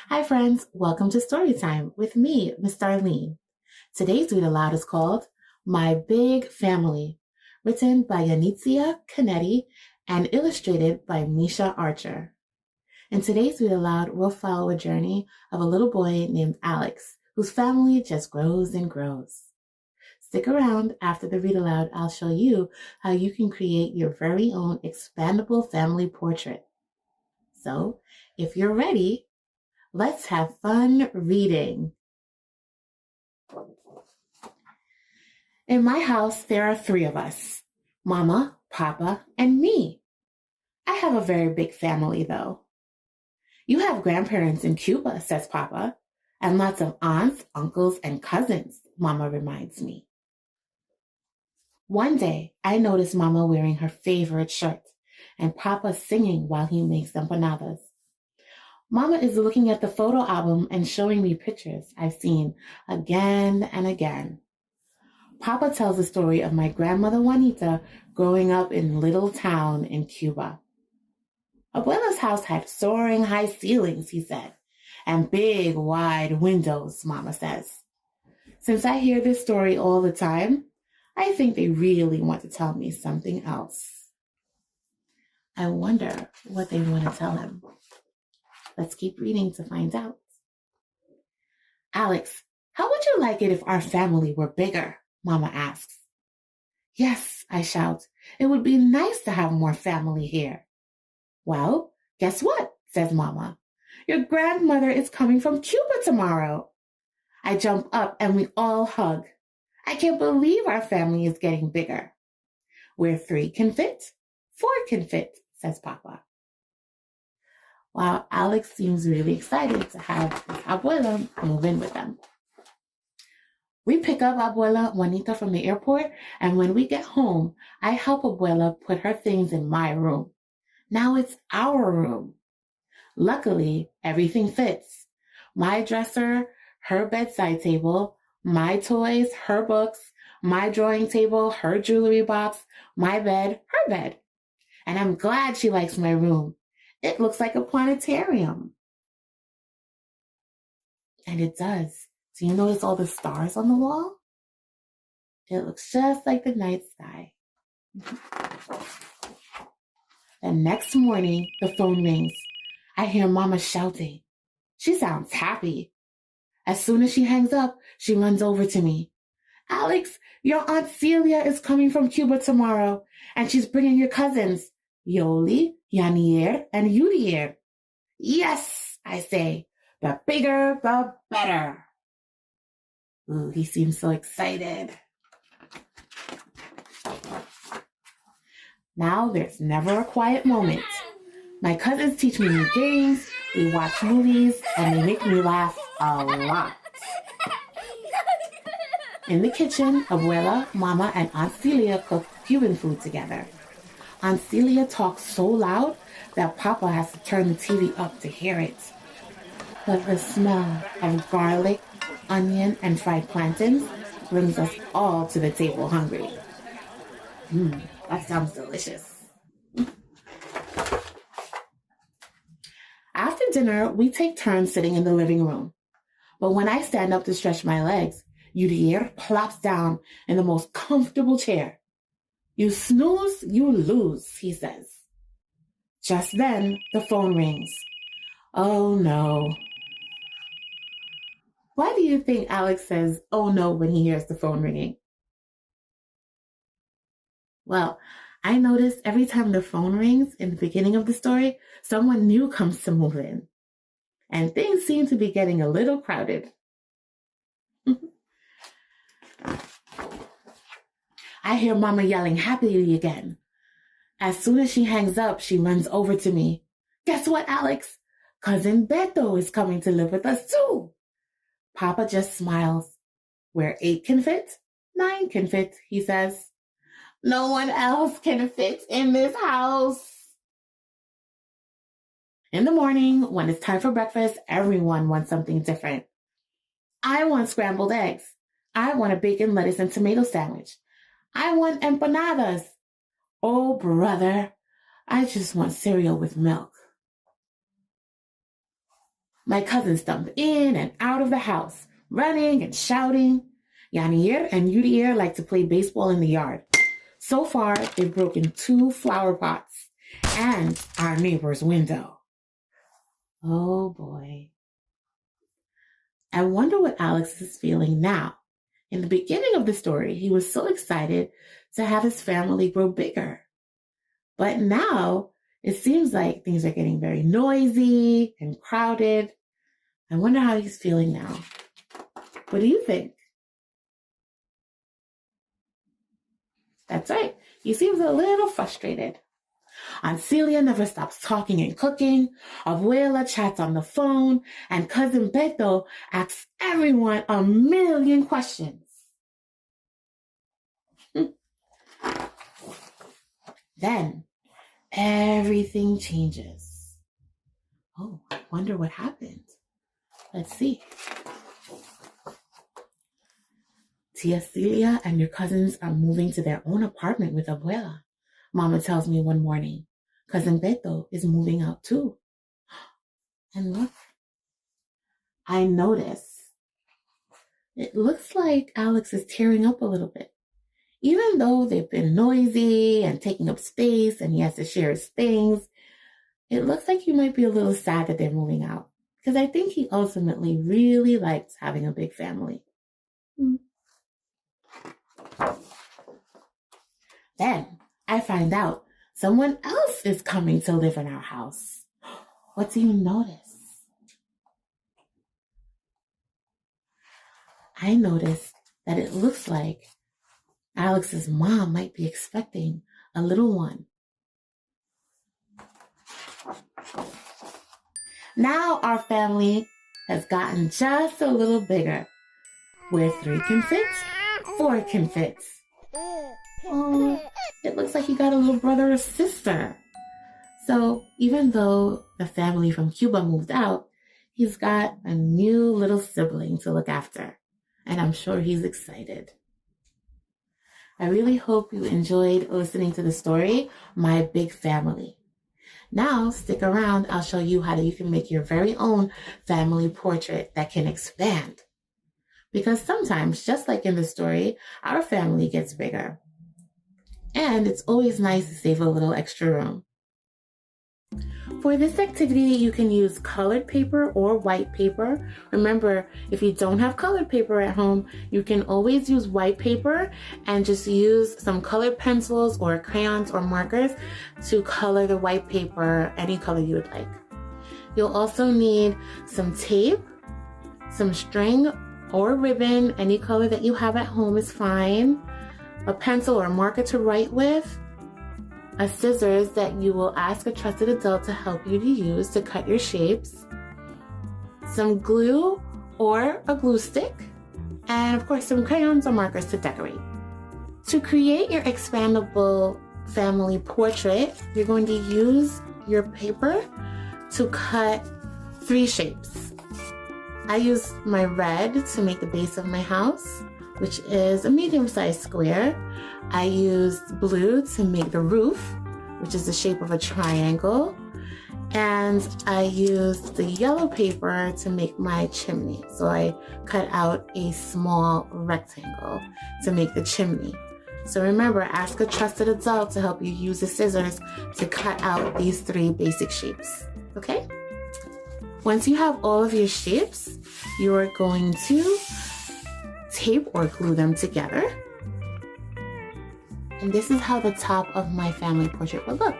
Hi, friends. Welcome to Storytime with me, Miss Darlene. Today's read aloud is called My Big Family, written by Yanitsia Canetti and illustrated by Misha Archer. In today's read aloud, we'll follow a journey of a little boy named Alex, whose family just grows and grows. Stick around. After the read aloud, I'll show you how you can create your very own expandable family portrait. So, if you're ready, let's have fun reading. In my house, there are 3 of us: Mama, Papa, and me. I have a very big family, though. You have grandparents in Cuba, says Papa, and lots of aunts, uncles, and cousins, Mama reminds me. One day, I noticed Mama wearing her favorite shirt and Papa singing while he makes empanadas. Mama is looking at the photo album and showing me pictures I've seen again and again. Papa tells the story of my grandmother Juanita growing up in little town in Cuba. Abuela's house had soaring high ceilings, he said, and big wide windows, Mama says. Since I hear this story all the time, I think they really want to tell me something else. I wonder what they want to tell him. Let's keep reading to find out. Alex, how would you like it if our family were bigger? Mama asks. Yes, I shout. It would be nice to have more family here. Well, guess what? Says Mama. Your grandmother is coming from Cuba tomorrow. I jump up and we all hug. I can't believe our family is getting bigger. Where 3 can fit, 4 can fit, says Papa. Wow, Alex seems really excited to have his abuela move in with them. We pick up Abuela Juanita from the airport, and when we get home, I help Abuela put her things in my room. Now it's our room. Luckily, everything fits. My dresser, her bedside table, my toys, her books, my drawing table, her jewelry box, my bed, her bed. And I'm glad she likes my room. It looks like a planetarium. And it does. Do you notice all the stars on the wall? It looks just like the night sky. The next morning, the phone rings. I hear Mama shouting. She sounds happy. As soon as she hangs up, she runs over to me. Alex, your Aunt Celia is coming from Cuba tomorrow, and she's bringing your cousins, Yoli, Yanier, and Yudier. Yes, I say, the bigger, the better. Ooh, he seems so excited. Now there's never a quiet moment. My cousins teach me new games, we watch movies, and they make me laugh a lot. In the kitchen, Abuela, Mama, and Aunt Celia cook Cuban food together. Aunt Celia talks so loud that Papa has to turn the TV up to hear it. But the smell of garlic, onion, and fried plantains brings us all to the table hungry. That sounds delicious. After dinner, we take turns sitting in the living room. But when I stand up to stretch my legs, Yudier plops down in the most comfortable chair. You snooze, you lose, he says. Just then, the phone rings. Oh no. Why do you think Alex says, oh no, when he hears the phone ringing? Well, I notice every time the phone rings in the beginning of the story, someone new comes to move in. And things seem to be getting a little crowded. I hear Mama yelling happily again. As soon as she hangs up, she runs over to me. Guess what, Alex? Cousin Beto is coming to live with us too. Papa just smiles. Where 8 can fit, 9 can fit, he says. No one else can fit in this house. In the morning, when it's time for breakfast, everyone wants something different. I want scrambled eggs. I want a bacon, lettuce, and tomato sandwich. I want empanadas. Oh, brother, I just want cereal with milk. My cousins stump in and out of the house, running and shouting. Yanier and Yurier like to play baseball in the yard. So far, they've broken 2 flower pots and our neighbor's window. Oh boy. I wonder what Alex is feeling now. In the beginning of the story, he was so excited to have his family grow bigger. But now it seems like things are getting very noisy and crowded. I wonder how he's feeling now. What do you think? That's right. He seems a little frustrated. Aunt Celia never stops talking and cooking. Abuela chats on the phone. And Cousin Beto asks everyone a million questions. Then everything changes. Oh, I wonder what happened. Let's see. Tia Celia and your cousins are moving to their own apartment with Abuela. Mama tells me one morning. Cousin Beto is moving out too. And look, I notice. It looks like Alex is tearing up a little bit. Even though they've been noisy and taking up space and he has to share his things, it looks like he might be a little sad that they're moving out. Because I think he ultimately really likes having a big family. Then I find out someone else is coming to live in our house. What do you notice? I notice that it looks like Alex's mom might be expecting a little one. Now our family has gotten just a little bigger. Where 3 can fit, 4 can fit. Oh, it looks like he got a little brother or sister. So even though the family from Cuba moved out, he's got a new little sibling to look after. And I'm sure he's excited. I really hope you enjoyed listening to the story, My Big Family. Now, stick around. I'll show you how you can make your very own family portrait that can expand. Because sometimes, just like in the story, our family gets bigger. And it's always nice to save a little extra room. For this activity, you can use colored paper or white paper. Remember, if you don't have colored paper at home, you can always use white paper and just use some colored pencils or crayons or markers to color the white paper any color you would like. You'll also need some tape, some string or ribbon, any color that you have at home is fine, a pencil or marker to write with, a scissors that you will ask a trusted adult to help you to use to cut your shapes, some glue or a glue stick, and of course some crayons or markers to decorate. To create your expandable family portrait, you're going to use your paper to cut 3 shapes. I used my red to make the base of my house, which is a medium-sized square. I used blue to make the roof, which is the shape of a triangle. And I used the yellow paper to make my chimney. So I cut out a small rectangle to make the chimney. So remember, ask a trusted adult to help you use the scissors to cut out these 3 basic shapes, okay? Once you have all of your shapes, you are going to tape or glue them together. And this is how the top of my family portrait would look.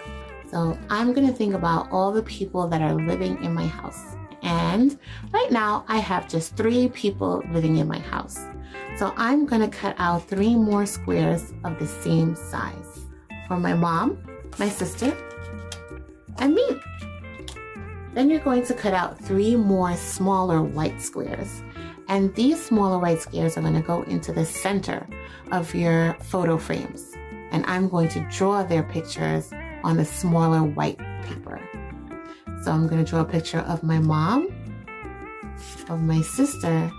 So I'm gonna think about all the people that are living in my house. And right now I have just 3 people living in my house. So I'm gonna cut out 3 more squares of the same size for my mom, my sister, and me. Then you're going to cut out 3 more smaller white squares. And these smaller white squares are going to go into the center of your photo frames. And I'm going to draw their pictures on the smaller white paper. So I'm going to draw a picture of my mom, of my sister,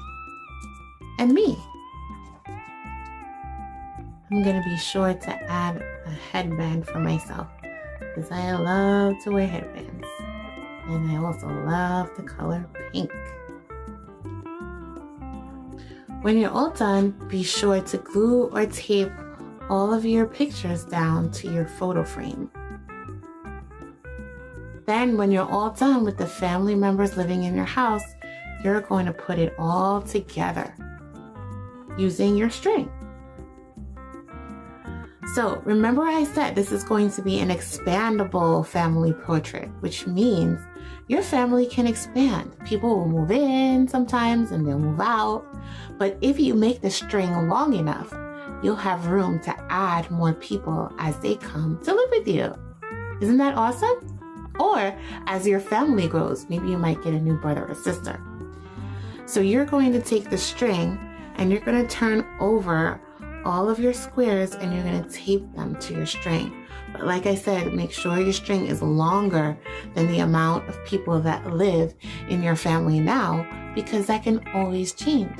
and me. I'm going to be sure to add a headband for myself because I love to wear headbands. And I also love the color pink. When you're all done, be sure to glue or tape all of your pictures down to your photo frame. Then when you're all done with the family members living in your house, you're going to put it all together using your string. So remember I said this is going to be an expandable family portrait, which means your family can expand. People will move in sometimes and they'll move out. But if you make the string long enough, you'll have room to add more people as they come to live with you. Isn't that awesome? Or as your family grows, maybe you might get a new brother or sister. So you're going to take the string and you're going to turn over all of your squares and you're going to tape them to your string. But like I said, make sure your string is longer than the amount of people that live in your family now, because that can always change.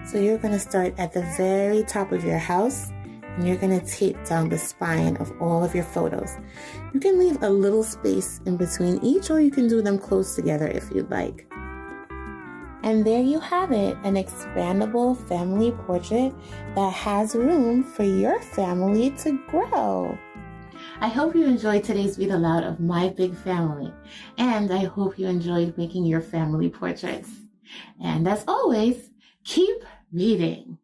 So you're going to start at the very top of your house and you're going to tape down the spine of all of your photos. You can leave a little space in between each, or you can do them close together if you'd like. And there you have it, an expandable family portrait that has room for your family to grow. I hope you enjoyed today's read aloud of My Big Family, and I hope you enjoyed making your family portraits. And as always, keep reading.